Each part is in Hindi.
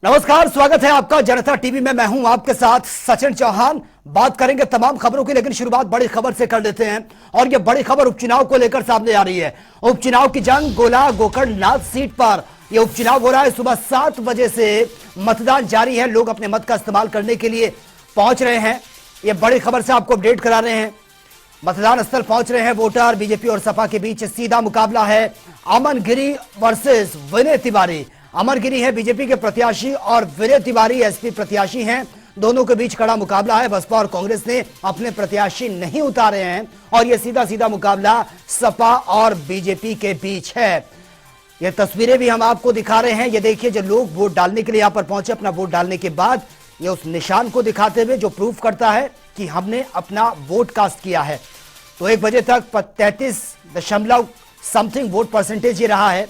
नमस्कार, स्वागत है आपका जनता टीवी में। मैं हूं आपके साथ सचिन चौहान। बात करेंगे तमाम खबरों की, लेकिन शुरुआत बड़ी खबर से कर लेते हैं। और यह बड़ी खबर उपचुनाव को लेकर सामने आ रही है। उपचुनाव की जंग गोला गोकर्णनाथ सीट पर यह उपचुनाव हो रहा है। सुबह 7 बजे से मतदान जारी है। लोग अपने मत का इस्तेमाल करने के लिए पहुंच रहे हैं। यह बड़ी खबर से आपको अपडेट करा रहे हैं। मतदान स्थल पहुंच रहे हैं वोटर। बीजेपी और सपा के बीच सीधा मुकाबला है। अमन गिरी वर्सेस विनय तिवारी। अमन गिरी है बीजेपी के प्रत्याशी और विनय तिवारी एसपी प्रत्याशी हैं। दोनों के बीच कड़ा मुकाबला है। बसपा और कांग्रेस ने अपने प्रत्याशी नहीं उतारे हैं और यह सीधा सीधा मुकाबला सपा और बीजेपी के बीच है। ये तस्वीरें भी हम आपको दिखा रहे हैं। ये देखिए, जो लोग वोट डालने के लिए यहां पर पहुंचे, अपना वोट डालने के बाद ये उस निशान को दिखाते हुए जो प्रूफ करता है कि हमने अपना वोट कास्ट किया है। तो 1 बजे तक 33 वोट परसेंटेज ये रहा है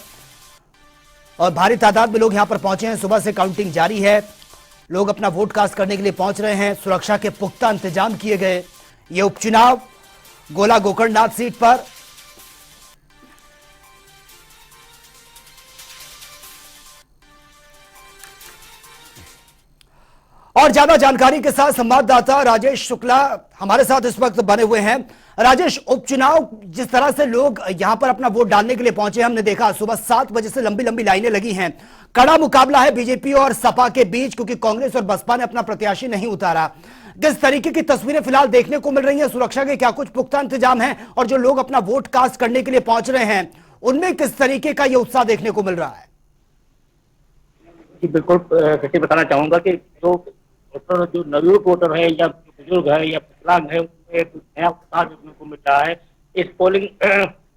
और भारी तादाद में लोग यहां पर पहुंचे हैं। सुबह से काउंटिंग जारी है। लोग अपना वोट कास्ट करने के लिए पहुंच रहे हैं। सुरक्षा के पुख्ता इंतजाम किए गए। ये उपचुनाव गोला गोकर्णनाथ सीट पर और ज्यादा जानकारी के साथ संवाददाता राजेश शुक्ला हमारे साथ इस वक्त बने हुए हैं। राजेश, उपचुनाव जिस तरह से लोग यहां पर अपना वोट डालने के लिए पहुंचे, हमने देखा सुबह 7 बजे से लंबी लंबी लाइनें लगी हैं। कड़ा मुकाबला है बीजेपी और सपा के बीच, क्योंकि कांग्रेस और बसपा ने अपना प्रत्याशी नहीं उतारा। किस तरीके की तस्वीरें फिलहाल देखने को मिल रही हैं? सुरक्षा के क्या कुछ पुख्ता इंतजाम है? और जो लोग अपना वोट कास्ट करने के लिए पहुंच रहे हैं, उनमें किस तरीके का यह उत्साह देखने को मिल रहा है? जी बिल्कुल, बताना चाहूंगा कि जो नवयुवक वोटर है या बुजुर्ग है या विकलांग है, उनमें एक नया उत्साह देखने को मिल रहा है इस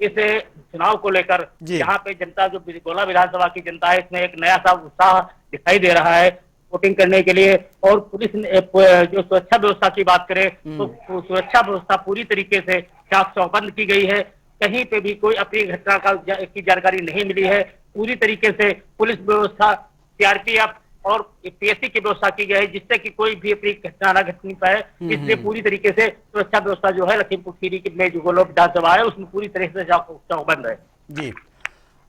इस चुनाव को लेकर। यहाँ पे जनता, जो गोला विधानसभा की जनता है, इसमें एक नया सा उत्साह दिखाई दे रहा है वोटिंग करने के लिए। और पुलिस ने जो सुरक्षा व्यवस्था की बात करें तो सुरक्षा व्यवस्था पूरी तरीके से चाक चौबंद की गई है। कहीं पे भी कोई अप्रिय घटना की जानकारी नहीं मिली है। पूरी तरीके से पुलिस व्यवस्था, सीआरपीएफ और पीएससी की व्यवस्था की गई है, जिससे कि कोई भी अपनी घटना न घट नहीं पाए। इसलिए पूरी तरीके से सुरक्षा व्यवस्था जो है लखीमपुर खीरी में जो गोला विधानसभा है उसमें पूरी तरह से चौकबंद है। जी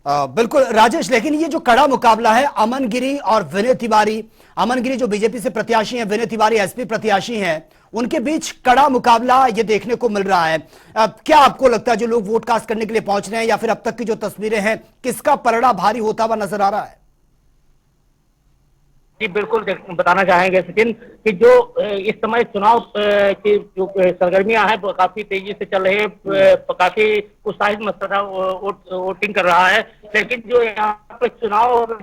बिल्कुल राजेश, लेकिन ये जो कड़ा मुकाबला है अमन गिरी और विनय तिवारी, अमन गिरी जो बीजेपी से प्रत्याशी हैं, विनय तिवारी एसपी प्रत्याशी हैं, उनके बीच कड़ा मुकाबला ये देखने को मिल रहा है। क्या आपको लगता है जो लोग वोट कास्ट करने के लिए पहुंच रहे हैं या फिर अब तक की जो तस्वीरें हैं, किसका पलड़ा भारी होता हुआ नजर आ रहा है? जी बिल्कुल, बताना चाहेंगे सचिन कि जो इस समय चुनाव की जो सरगर्मियां हैं वो काफी तेजी से चल रही है। काफी उत्साहित मतदाता वोटिंग कर रहा है। लेकिन जो यहाँ पे चुनाव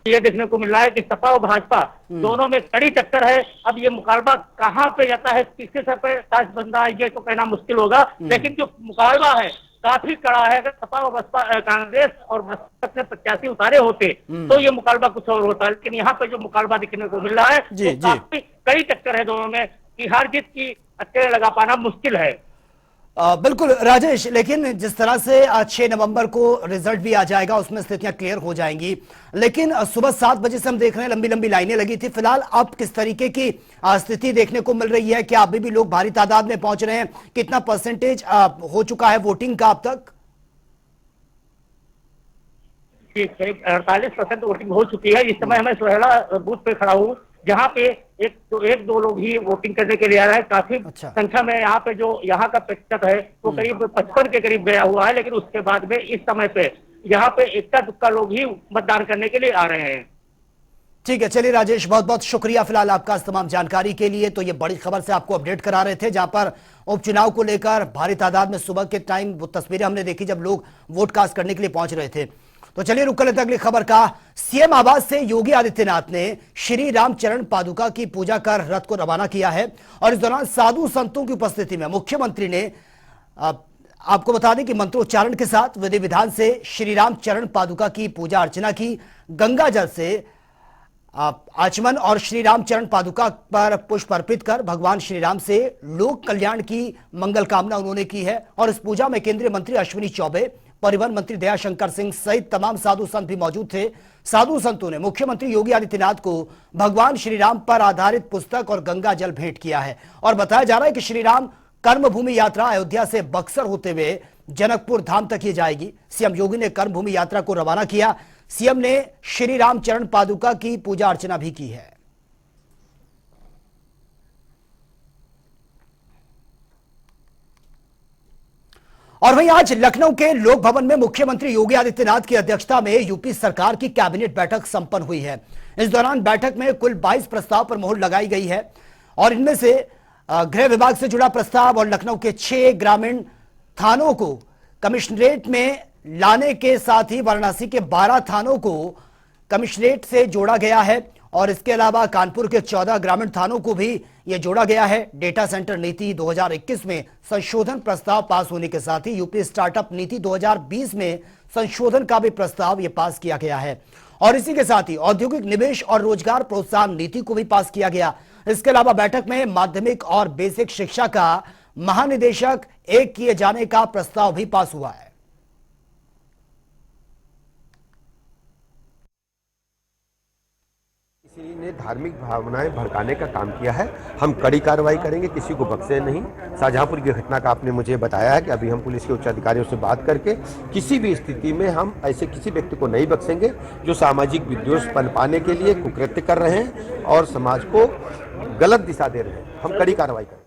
ये देखने को मिल रहा है कि सपा और भाजपा दोनों में कड़ी टक्कर है। अब ये मुकाबला कहाँ पे जाता है, किसके सर पे ताज बंदा है, ये तो कहना मुश्किल होगा। लेकिन जो मुकाबला है काफी कड़ा है। अगर सपा और बसपा, कांग्रेस और बसपा ने प्रत्याशी उतारे होते तो ये मुकाबला कुछ और होता है। लेकिन यहाँ पे जो मुकाबला देखने को मिल रहा है वो काफी कड़ी टक्कर है दोनों में, कि हार जीत की अटकलें लगा पाना मुश्किल है। बिल्कुल राजेश, लेकिन जिस तरह से आज 6 नवंबर को रिजल्ट भी आ जाएगा, उसमें स्थितियां क्लियर हो जाएंगी। लेकिन सुबह 7 बजे से हम देख रहे हैं लंबी लंबी लाइनें लगी थी। फिलहाल अब किस तरीके की स्थिति देखने को मिल रही है? क्या अभी भी लोग भारी तादाद में पहुंच रहे हैं? कितना परसेंटेज हो चुका है वोटिंग का अब तक? करीब 48% वोटिंग हो चुकी है। इस समय मैं सोहेला बूथ पे खड़ा हूँ, जहाँ पे एक दो लोग ही वोटिंग करने के लिए आ रहे हैं। काफी संख्या में यहाँ पे जो यहाँ का प्रतिशत है वो करीब 55 के करीब गया हुआ है। लेकिन उसके बाद में इस समय पे यहाँ पे इक्का दुक्का लोग ही मतदान करने के लिए आ रहे हैं। ठीक है, चलिए राजेश, बहुत बहुत शुक्रिया फिलहाल आपका इस तमाम जानकारी के लिए। तो ये बड़ी खबर से आपको अपडेट करा रहे थे, जहां पर उपचुनाव को लेकर भारी तादाद में सुबह के टाइम वो तस्वीरें हमने देखी जब लोग वोट कास्ट करने के लिए पहुंच रहे थे। तो चलिए रुक लेते अगली खबर का। सीएम आवास से योगी आदित्यनाथ ने श्री रामचरण पादुका की पूजा कर रथ को रवाना किया है और इस दौरान साधु संतों की उपस्थिति में मुख्यमंत्री ने आपको बता दें कि मंत्रोच्चारण के साथ विधि विधान से श्री रामचरण पादुका की पूजा अर्चना की। गंगा जल से आचमन और श्री रामचरण पादुका पर पुष्प अर्पित कर भगवान श्री राम से लोक कल्याण की मंगल कामना उन्होंने की है। और इस पूजा में केंद्रीय मंत्री अश्विनी चौबे, परिवहन मंत्री दयाशंकर सिंह सहित तमाम साधु संत भी मौजूद थे। साधु संतों ने मुख्यमंत्री योगी आदित्यनाथ को भगवान श्री राम पर आधारित पुस्तक और गंगा जल भेंट किया है। और बताया जा रहा है कि श्री राम कर्मभूमि यात्रा अयोध्या से बक्सर होते हुए जनकपुर धाम तक ही जाएगी। सीएम योगी ने कर्मभूमि यात्रा को रवाना किया। सीएम ने श्री रामचरण पादुका की पूजा अर्चना भी की है। और वहीं आज लखनऊ के लोक भवन में मुख्यमंत्री योगी आदित्यनाथ की अध्यक्षता में यूपी सरकार की कैबिनेट बैठक संपन्न हुई है। इस दौरान बैठक में कुल 22 प्रस्ताव पर मोहर लगाई गई है और इनमें से गृह विभाग से जुड़ा प्रस्ताव और लखनऊ के 6 ग्रामीण थानों को कमिश्नरेट में लाने के साथ ही वाराणसी के 12 थानों को कमिश्नरेट से जोड़ा गया है और इसके अलावा कानपुर के 14 ग्रामीण थानों को भी यह जोड़ा गया है। डेटा सेंटर नीति 2021 में संशोधन प्रस्ताव पास होने के साथ ही यूपी स्टार्टअप नीति 2020 में संशोधन का भी प्रस्ताव यह पास किया गया है और इसी के साथ ही औद्योगिक निवेश और रोजगार प्रोत्साहन नीति को भी पास किया गया। इसके अलावा बैठक में माध्यमिक और बेसिक शिक्षा का महानिदेशक एक किए जाने का प्रस्ताव भी पास हुआ है। किसी ने धार्मिक भावनाएं भड़काने का काम किया है, हम कड़ी कार्रवाई करेंगे, किसी को बख्शे नहीं। शाहजहांपुर की घटना का आपने मुझे बताया है कि अभी हम पुलिस के उच्च अधिकारियों से बात करके किसी भी स्थिति में हम ऐसे किसी व्यक्ति को नहीं बख्शेंगे जो सामाजिक विद्वेष पनपाने के लिए कुकृत्य कर रहे हैं और समाज को गलत दिशा दे रहे हैं। हम कड़ी कार्रवाई करेंगे।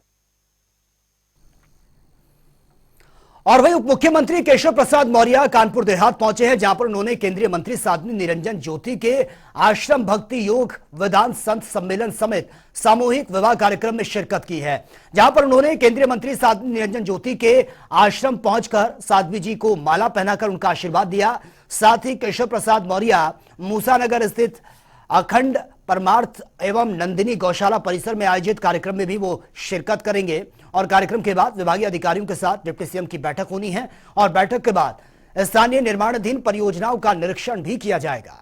और वहीं उप मुख्यमंत्री केशव प्रसाद मौर्य कानपुर देहात पहुंचे हैं, जहां पर उन्होंने केंद्रीय मंत्री साध्वी निरंजन ज्योति के आश्रम भक्ति योग वेदांत संत सम्मेलन समेत सामूहिक विवाह कार्यक्रम में शिरकत की है। जहां पर उन्होंने केंद्रीय मंत्री साध्वी निरंजन ज्योति के आश्रम पहुंचकर साध्वी जी को माला पहनाकर उनका आशीर्वाद दिया। साथ ही केशव प्रसाद मौर्य मूसानगर स्थित अखंड परमार्थ एवं नंदिनी गौशाला परिसर में आयोजित कार्यक्रम में भी वो शिरकत करेंगे और कार्यक्रम के बाद विभागीय अधिकारियों के साथ डिप्टी सीएम की बैठक होनी है और बैठक के बाद स्थानीय निर्माणाधीन परियोजनाओं का निरीक्षण भी किया जाएगा।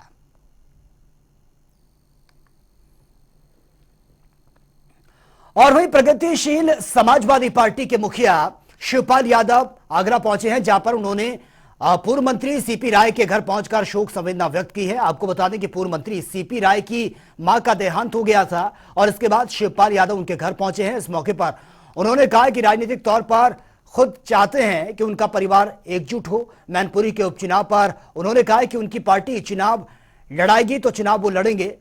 और वहीं प्रगतिशील समाजवादी पार्टी के मुखिया शिवपाल यादव आगरा पहुंचे हैं, जहां पर उन्होंने पूर्व मंत्री सीपी राय के घर पहुंचकर शोक संवेदना व्यक्त की है। आपको बता दें कि पूर्व मंत्री सीपी राय की मां का देहांत हो गया था और इसके बाद शिवपाल यादव उनके घर पहुंचे हैं। इस मौके पर उन्होंने कहा कि राजनीतिक तौर पर खुद चाहते हैं कि उनका परिवार एकजुट हो। मैनपुरी के उपचुनाव पर उन्होंने कहा कि उनकी पार्टी चुनाव लड़ाएगी तो चुनाव वो लड़ेंगे।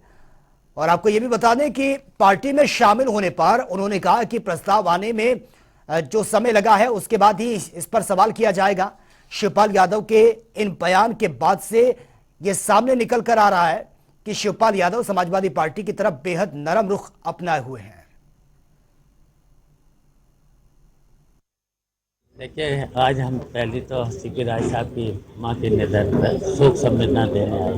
और आपको यह भी बता दें कि पार्टी में शामिल होने पर उन्होंने कहा कि प्रस्ताव आने में जो समय लगा है उसके बाद ही इस पर सवाल किया जाएगा। शिवपाल यादव के इन बयान के बाद से यह सामने निकल कर आ रहा है कि शिवपाल यादव समाजवादी पार्टी की तरफ बेहद नरम रुख अपनाए हुए हैं। देखिए, आज हम पहले तो सीपी राय साहब की मां के निधन पर शोक संवेदना देने आए।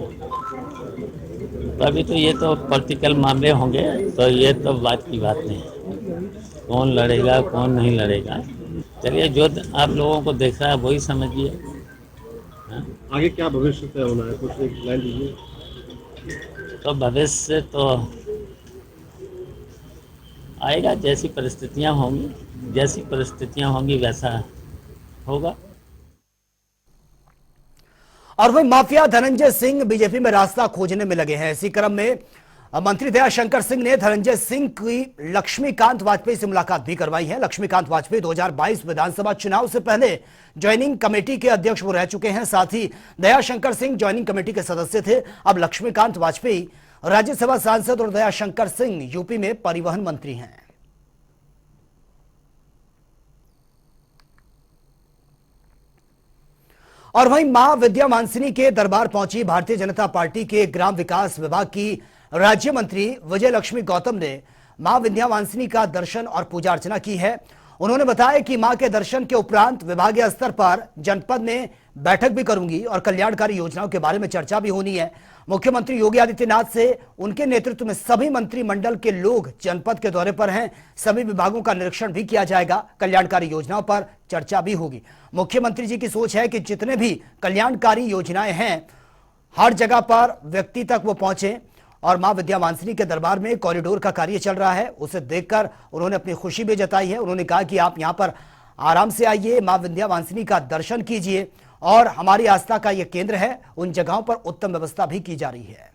तो अभी तो ये तो पॉलिटिकल मामले होंगे, तो ये तो बात की बात नहीं है, कौन लड़ेगा कौन नहीं लड़ेगा। चलिए, जो आप लोगों को देख रहा है वही समझिए। आगे क्या भविष्य तय होना है, कुछ एक लाइन दीजिए। तो भविष्य तो आएगा, जैसी परिस्थितियां होंगी वैसा होगा। और वही माफिया धनंजय सिंह बीजेपी में रास्ता खोजने में लगे हैं। इसी क्रम में मंत्री दयाशंकर सिंह ने धनंजय सिंह की लक्ष्मीकांत वाजपेयी से मुलाकात भी करवाई है। लक्ष्मीकांत वाजपेयी 2022 विधानसभा चुनाव से पहले ज्वाइनिंग कमेटी के अध्यक्ष वो रह चुके हैं। साथ ही दयाशंकर सिंह ज्वाइनिंग कमेटी के सदस्य थे। अब लक्ष्मीकांत वाजपेयी राज्यसभा सांसद और दयाशंकर सिंह यूपी में परिवहन मंत्री हैं। और वहीं मां विद्या मानसिनी के दरबार पहुंची भारतीय जनता पार्टी के ग्राम विकास विभाग की राज्य मंत्री विजय लक्ष्मी गौतम ने मां विद्या मानसिनी का दर्शन और पूजा अर्चना की है। उन्होंने बताया कि मां के दर्शन के उपरांत विभागीय स्तर पर जनपद में बैठक भी करूंगी और कल्याणकारी योजनाओं के बारे में चर्चा भी होनी है। मुख्यमंत्री योगी आदित्यनाथ से उनके नेतृत्व में सभी मंत्रिमंडल के लोग जनपद के दौरे पर हैं। सभी विभागों का निरीक्षण भी किया जाएगा, कल्याणकारी योजनाओं पर चर्चा भी होगी। मुख्यमंत्री जी की सोच है कि जितने भी कल्याणकारी योजनाएं हैं हर जगह पर व्यक्ति तक वो पहुंचे। और मां विद्या मानसिनी के दरबार में कॉरिडोर का कार्य चल रहा है, उसे देखकर उन्होंने अपनी खुशी भी जताई है। उन्होंने कहा कि आप यहां पर आराम से आइए, मां विद्या मानसिनी का दर्शन कीजिए और हमारी आस्था का यह केंद्र है, उन जगहों पर उत्तम व्यवस्था भी की जा रही है।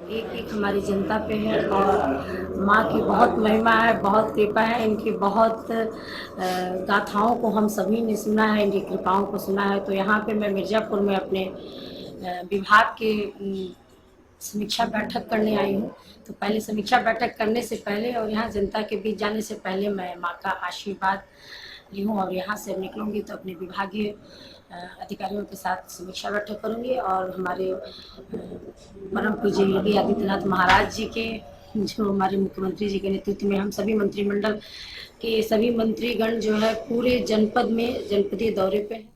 एक एक हमारी जनता पे है और माँ की बहुत महिमा है, बहुत कृपा है। इनकी बहुत गाथाओं को हम सभी ने सुना है, इनकी कृपाओं को सुना है। तो यहाँ पे मैं मिर्ज़ापुर में अपने विभाग के समीक्षा बैठक करने आई हूँ। तो पहले समीक्षा बैठक करने से पहले और यहाँ जनता के बीच जाने से पहले मैं माँ का आशीर्वाद ली हूँ और यहाँ से निकलूँगी तो अपने विभागीय अधिकारियों के साथ समीक्षा बैठक करूँगी और हमारे परम पूज्य योगी आदित्यनाथ महाराज जी के, जो हमारे मुख्यमंत्री जी के नेतृत्व में हम सभी मंत्रिमंडल के सभी मंत्रीगण जो है पूरे जनपद में जनपदीय दौरे पे हैं।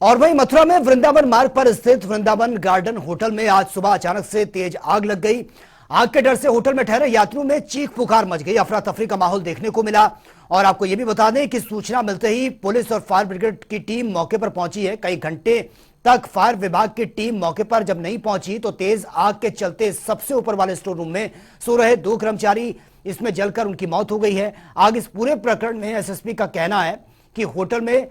और वहीं मथुरा में वृंदावन मार्ग पर स्थित वृंदावन गार्डन होटल में आज सुबह अचानक से तेज आग लग गई। आग के डर से होटल में ठहरे यात्रियों में चीख पुकार मच गई। अफरा तफरी का माहौल देखने को मिला। और आपको यह भी बता दें कि सूचना मिलते ही पुलिस और फायर ब्रिगेड की टीम मौके पर पहुंची है। कई घंटे तक फायर विभाग की टीम मौके पर जब नहीं पहुंची तो तेज आग के चलते सबसे ऊपर वाले स्टोर रूम में सो रहे 2 कर्मचारी इसमें जलकर उनकी मौत हो गई है। आग इस पूरे प्रकरण में एसएसपी का कहना है कि होटल में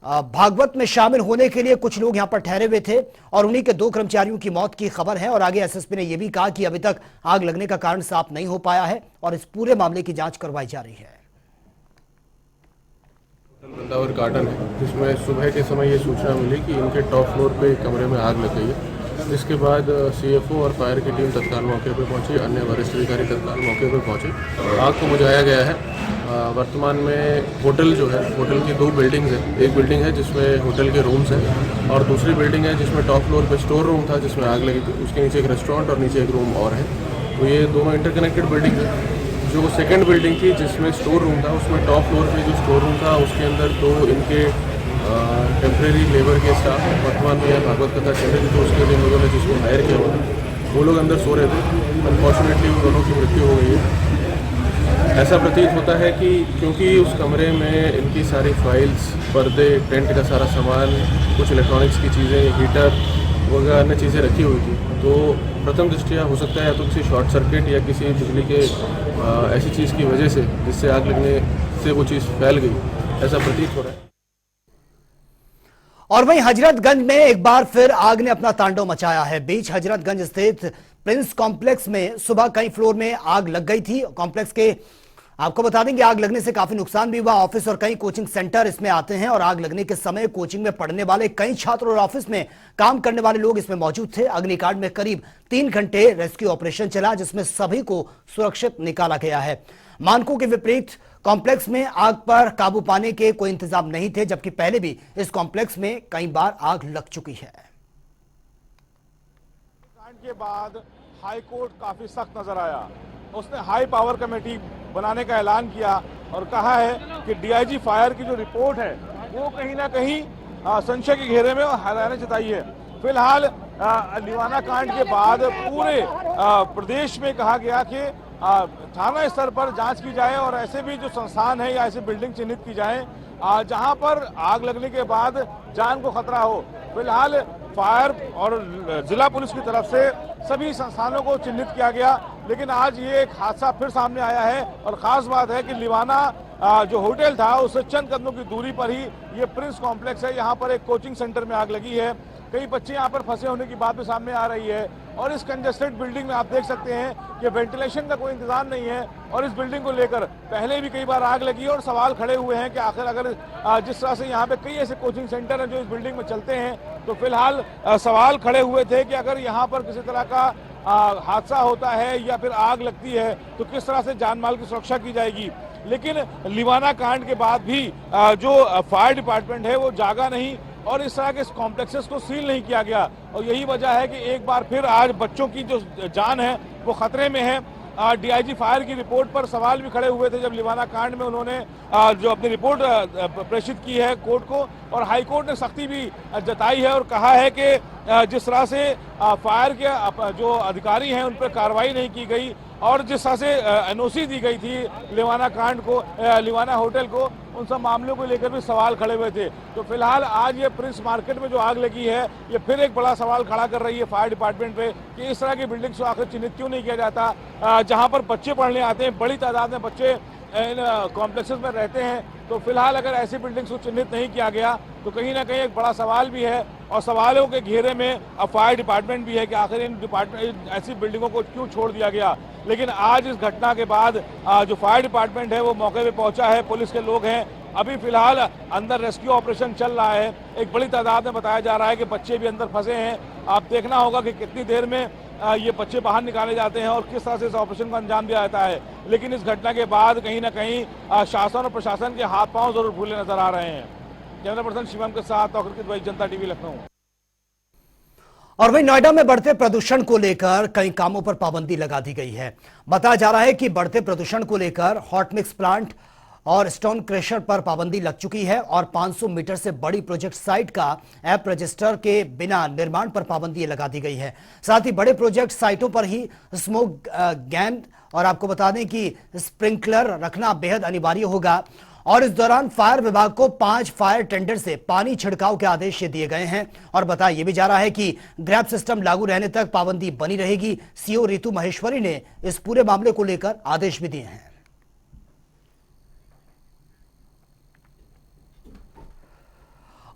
भागवत में शामिल होने के लिए कुछ लोग यहां पर ठहरे हुए थे और उन्हीं के 2 कर्मचारियों की मौत की खबर है। और आगे एसएसपी ने यह भी कहा कि अभी तक आग लगने का कारण साफ नहीं हो पाया है और इस पूरे मामले की जांच करवाई जा रही है। वृंदावन गार्डन है जिसमें सुबह के समय ये सूचना मिली कि इनके टॉप फ्लोर पे एक कमरे में आग लग गई है। जिसके बाद सीएफओ और फायर की टीम तत्काल मौके पर पहुंची, अन्य वरिष्ठ अधिकारी तत्काल मौके पर पहुंचे। आग को बुझाया गया है। वर्तमान में होटल जो है, होटल की 2 बिल्डिंग्स है। एक बिल्डिंग है जिसमें होटल के रूम्स हैं और दूसरी बिल्डिंग है जिसमें टॉप फ्लोर पे स्टोर रूम था जिसमें आग लगी थी। उसके नीचे एक रेस्टोरेंट और नीचे एक रूम और है। तो ये दोनों इंटरकनेक्टेड बिल्डिंग है। जो सेकंड बिल्डिंग थी जिसमें स्टोर रूम था, उसमें टॉप फ्लोर पे जो स्टोर रूम था उसके अंदर 2 इनके टेम्प्रेरी लेबर के स्टाफ वर्तमान में यह भागवत कथा चल रही थी। तो उसके लिए लोगों ने जिसको हायर किया हुआ था वो लोग अंदर सो रहे थे। अनफॉर्चुनेटली उन दोनों की मृत्यु हो गई है। ऐसा प्रतीत होता है कि क्योंकि उस कमरे में इनकी सारी फाइल्स, पर्दे, टेंट का सारा सामान, कुछ इलेक्ट्रॉनिक्स की चीज़ें, हीटर वगैरह अन्य चीज़ें रखी हुई थी, तो प्रथम दृष्टया हो सकता है या तो किसी शॉर्ट सर्किट या किसी बिजली के ऐसी चीज़ की वजह से जिससे आग लगने से वो चीज़ फैल गई, ऐसा प्रतीत हो रहा है। और वहीं हजरतगंज में एक बार फिर आग ने अपना तांडव मचाया है। बीच हजरतगंज स्थित प्रिंस कॉम्प्लेक्स में सुबह कई फ्लोर में आग लग गई थी। कॉम्प्लेक्स के आपको बता दें कि आग लगने से काफी नुकसान भी हुआ। ऑफिस और कई कोचिंग सेंटर इसमें आते हैं और आग लगने के समय कोचिंग में पढ़ने वाले कई छात्र और ऑफिस में काम करने वाले लोग इसमें मौजूद थे। अग्निकांड में करीब 3 घंटे रेस्क्यू ऑपरेशन चला जिसमें सभी को सुरक्षित निकाला गया है। मानकों के विपरीत कॉम्प्लेक्स में आग पर काबू पाने के कोई इंतजाम नहीं थे, जबकि पहले भी इस कॉम्प्लेक्स में कई बार आग लग चुकी है। कांड के बाद हाई कोर्ट काफी सख्त नजर आया। उसने हाई पावर कमेटी बनाने का ऐलान किया और कहा है कि डीआईजी फायर की जो रिपोर्ट है वो कहीं ना कहीं संशय के घेरे में हैरानी जताई है। फिलहाल लिवाना कांड के बाद पूरे प्रदेश में कहा गया कि थाना स्तर पर जांच की जाए और ऐसे भी जो संस्थान है या ऐसी बिल्डिंग चिन्हित की जाए जहां पर आग लगने के बाद जान को खतरा हो। फिलहाल फायर और जिला पुलिस की तरफ से सभी संस्थानों को चिन्हित किया गया, लेकिन आज ये एक हादसा फिर सामने आया है। और खास बात है कि लिवाना जो होटल था उससे चंद कदमों की दूरी पर ही ये प्रिंस कॉम्प्लेक्स है। यहाँ पर एक कोचिंग सेंटर में आग लगी है। कई बच्चे यहाँ पर फंसे होने की बात भी सामने आ रही है। और इस कंजेस्टेड बिल्डिंग में आप देख सकते हैं कि वेंटिलेशन का कोई इंतजाम नहीं है। और इस बिल्डिंग को लेकर पहले भी कई बार आग लगी और सवाल खड़े हुए हैं कि आखिर अगर जिस तरह से यहाँ पे कई ऐसे कोचिंग सेंटर हैं जो इस बिल्डिंग में चलते हैं, तो फिलहाल सवाल खड़े हुए थे कि अगर यहाँ पर किसी तरह का हादसा होता है या फिर आग लगती है तो किस तरह से जान माल की सुरक्षा की जाएगी। लेकिन लिवाना कांड के बाद भी जो फायर डिपार्टमेंट है वो जागा नहीं और इस तरह के कॉम्प्लेक्सेस को सील नहीं किया गया। और यही वजह है कि एक बार फिर आज बच्चों की जो जान है वो खतरे में है। डीआईजी फायर की रिपोर्ट पर सवाल भी खड़े हुए थे जब लिवाना कांड में उन्होंने जो अपनी रिपोर्ट प्रेषित की है कोर्ट को, और हाई कोर्ट ने सख्ती भी जताई है और कहा है कि जिस तरह से फायर के जो अधिकारी हैं उन पर कार्रवाई नहीं की गई और जिस तरह से एनओसी दी गई थी लिवाना कांड को, लिवाना होटल को, उन सब मामलों को लेकर भी सवाल खड़े हुए थे। तो फिलहाल आज ये प्रिंस मार्केट में जो आग लगी है ये फिर एक बड़ा सवाल खड़ा कर रही है फायर डिपार्टमेंट पे कि इस तरह की बिल्डिंग्स को आखिर चिन्हित क्यों नहीं किया जाता। जहां पर बच्चे पढ़ने आते हैं, बड़ी तादाद में बच्चे इन कॉम्प्लेक्सेस में रहते हैं, तो फिलहाल अगर ऐसी बिल्डिंग्स को चिन्हित नहीं किया गया तो कहीं ना कहीं एक बड़ा सवाल भी है, और सवालों के घेरे में अब फायर डिपार्टमेंट भी है कि आखिर इन डिपार्टमेंट ऐसी बिल्डिंगों को क्यों छोड़ दिया गया। लेकिन आज इस घटना के बाद जो फायर डिपार्टमेंट है वो मौके पे पहुंचा है, पुलिस के लोग हैं। अभी फिलहाल अंदर रेस्क्यू ऑपरेशन चल रहा है। एक बड़ी तादाद में बताया जा रहा है कि बच्चे भी अंदर फंसे हैं। आप देखना होगा कि कितनी देर में ये बच्चे बाहर निकाले जाते हैं और किस तरह से इस ऑपरेशन को अंजाम दिया जाता है। लेकिन इस घटना के बाद कहीं ना कहीं शासन और प्रशासन के हाथ पांव जरूर फूले नजर आ रहे हैं। कैमरा पर्सन शिवम के साथ जनता टीवी लखनऊ। और वहीं नोएडा में बढ़ते प्रदूषण को लेकर कई कामों पर पाबंदी लगा दी गई है। बताया जा रहा है कि बढ़ते प्रदूषण को लेकर हॉट मिक्स प्लांट और स्टोन क्रशर पर पाबंदी लग चुकी है और 500 मीटर से बड़ी प्रोजेक्ट साइट का ऐप रजिस्टर के बिना निर्माण पर पाबंदी लगा दी गई है। साथ ही बड़े प्रोजेक्ट साइटों पर ही स्मोक गैन और आपको बता दें कि स्प्रिंकलर रखना बेहद अनिवार्य होगा। और इस दौरान फायर विभाग को 5 फायर टेंडर से पानी छिड़काव के आदेश दिए गए हैं। और बताया यह भी जा रहा है कि ग्रैब सिस्टम लागू रहने तक पाबंदी बनी रहेगी। सीओ रितु महेश्वरी ने इस पूरे मामले को लेकर आदेश भी दिए हैं।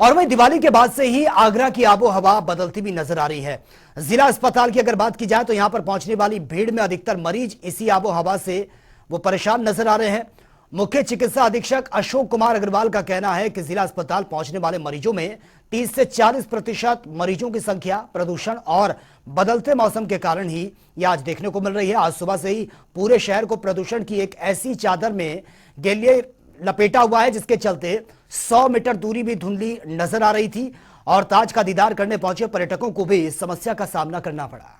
और वहीं दिवाली के बाद से ही आगरा की आबो हवा बदलती भी नजर आ रही है। जिला अस्पताल की अगर बात की जाए तो यहां पर पहुंचने वाली भीड़ में अधिकतर मरीज इसी आबो हवा से वो परेशान नजर आ रहे हैं। मुख्य चिकित्सा अधीक्षक अशोक कुमार अग्रवाल का कहना है कि जिला अस्पताल पहुंचने वाले मरीजों में 30 से 40% मरीजों की संख्या प्रदूषण और बदलते मौसम के कारण ही यह आज देखने को मिल रही है। आज सुबह से ही पूरे शहर को प्रदूषण की एक ऐसी चादर में गैलिये लपेटा हुआ है जिसके चलते 100 मीटर दूरी भी धुंधली नजर आ रही थी और ताज का दीदार करने पहुंचे पर्यटकों को भी इस समस्या का सामना करना पड़ा।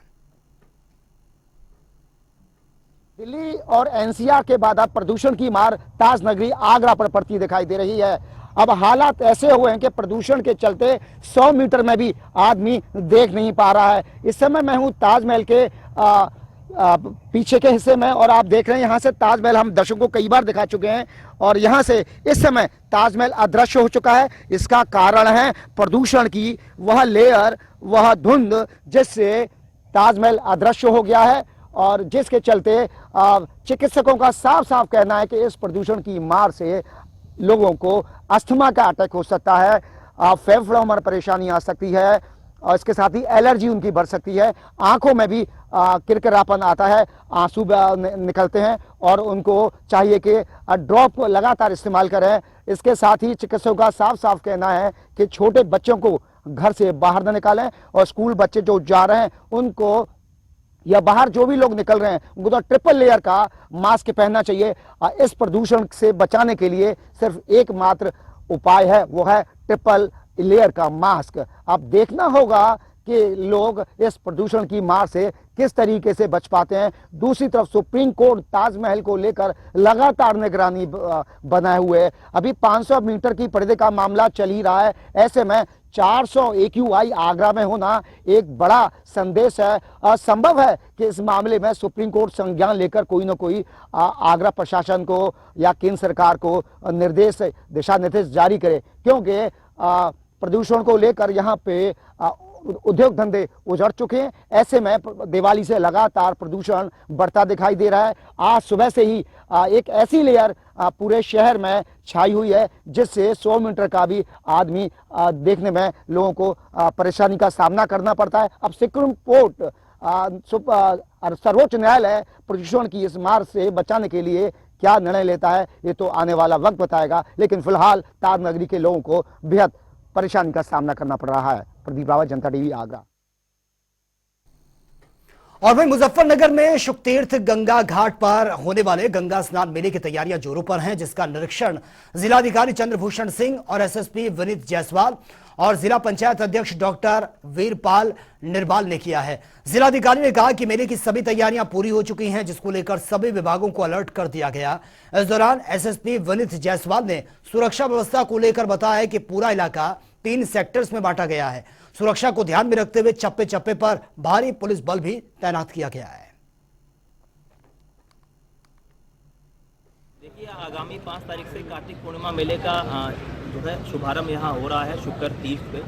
दिल्ली और एनसीआर के बाद अब प्रदूषण की मार ताज नगरी आगरा पर पड़ती दिखाई दे रही है। अब हालात ऐसे हुए हैं कि प्रदूषण के चलते 100 मीटर में भी आदमी देख नहीं पा रहा है। इस समय मैं हूं ताजमहल के पीछे के हिस्से में और आप देख रहे हैं यहाँ से ताजमहल हम दर्शकों को कई बार दिखा चुके हैं और यहाँ से इस समय ताजमहल अदृश्य हो चुका है। इसका कारण है प्रदूषण की वह लेयर, वह धुंध जिससे ताजमहल अदृश्य हो गया है और जिसके चलते चिकित्सकों का साफ साफ कहना है कि इस प्रदूषण की मार से लोगों को अस्थमा का अटैक हो सकता है, फेफड़ों में परेशानी आ सकती है और इसके साथ ही एलर्जी उनकी बढ़ सकती है, आंखों में भी किरकिरापन आता है, आंसू निकलते हैं और उनको चाहिए कि ड्रॉप लगातार इस्तेमाल करें। इसके साथ ही चिकित्सकों का साफ साफ कहना है कि छोटे बच्चों को घर से बाहर न निकालें और स्कूल बच्चे जो जा रहे हैं उनको या बाहर जो भी लोग निकल रहे हैं उनको तो ट्रिपल लेयर का मास्क पहनना चाहिए। इस प्रदूषण से बचाने के लिए सिर्फ एकमात्र उपाय है, वो है ट्रिपल लेयर का मास्क। अब देखना होगा कि लोग इस प्रदूषण की मार से किस तरीके से बच पाते हैं। दूसरी तरफ सुप्रीम कोर्ट ताजमहल को लेकर लगातार निगरानी बनाए हुए है। अभी 500 मीटर की पर्दे का मामला चल ही रहा है। ऐसे में 400 AQI आगरा में होना एक बड़ा संदेश है। संभव है कि इस मामले में सुप्रीम कोर्ट संज्ञान लेकर कोई ना कोई आगरा प्रशासन को या केंद्र सरकार को दिशा निर्देश जारी करे, क्योंकि प्रदूषण को लेकर यहाँ पे उद्योग धंधे उजड़ चुके हैं। ऐसे में दिवाली से लगातार प्रदूषण बढ़ता दिखाई दे रहा है। आज सुबह से ही एक ऐसी लेयर पूरे शहर में छाई हुई है जिससे 100 मीटर का भी आदमी देखने में लोगों को परेशानी का सामना करना पड़ता है। अब सुप्रीम कोर्ट सर्वोच्च न्यायालय प्रदूषण की इस मार से बचाने के लिए क्या निर्णय लेता है ये तो आने वाला वक्त बताएगा, लेकिन फिलहाल ताज नगरी के लोगों को बेहद परेशानी का सामना करना पड़ रहा है। प्रदीप रावत, जनता टीवी, आगरा। और वहीं मुजफ्फरनगर में शुकतीर्थ गंगा घाट पर होने वाले गंगा स्नान मेले की तैयारियां जोरों पर हैं, जिसका निरीक्षण जिलाधिकारी चंद्रभूषण सिंह और एसएसपी विनीत जायसवाल और जिला पंचायत अध्यक्ष डॉक्टर वीरपाल निर्बाल ने किया है। जिलाधिकारी ने कहा कि मेले की सभी तैयारियां पूरी हो चुकी हैं, जिसको लेकर सभी विभागों को अलर्ट कर दिया गया। इस दौरान एसएसपी विनीत जायसवाल ने सुरक्षा व्यवस्था को लेकर बताया कि पूरा इलाका 3 सेक्टर्स में बांटा गया है। सुरक्षा को ध्यान में रखते हुए चप्पे चप्पे पर भारी पुलिस बल भी तैनात किया गया है। देखिए, आगामी 5 तारीख से कार्तिक पूर्णिमा मेले का जो है शुभारंभ यहाँ हो रहा है। शुक्र तीर्थ पे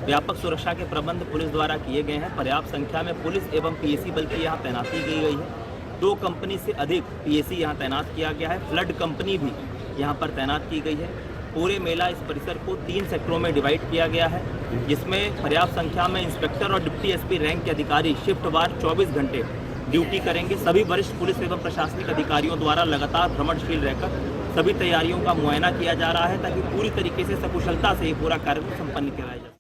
व्यापक सुरक्षा के प्रबंध पुलिस द्वारा किए गए हैं। पर्याप्त संख्या में पुलिस एवं पीएसी बल की यहाँ तैनाती की गई है। 2 कंपनी से अधिक पीएसी यहाँ तैनात किया गया है। फ्लड कंपनी भी यहाँ पर तैनात की गई है। पूरे मेला इस परिसर को 3 सेक्टरों में डिवाइड किया गया है, जिसमें पर्याप्त संख्या में इंस्पेक्टर और डिप्टी एसपी रैंक के अधिकारी शिफ्टवार 24 घंटे ड्यूटी करेंगे। सभी वरिष्ठ पुलिस एवं प्रशासनिक अधिकारियों द्वारा लगातार भ्रमणशील रहकर सभी तैयारियों का मुआयना किया जा रहा है, ताकि पूरी तरीके से सकुशलता से ये पूरा कार्यक्रम संपन्न कराया जा सके।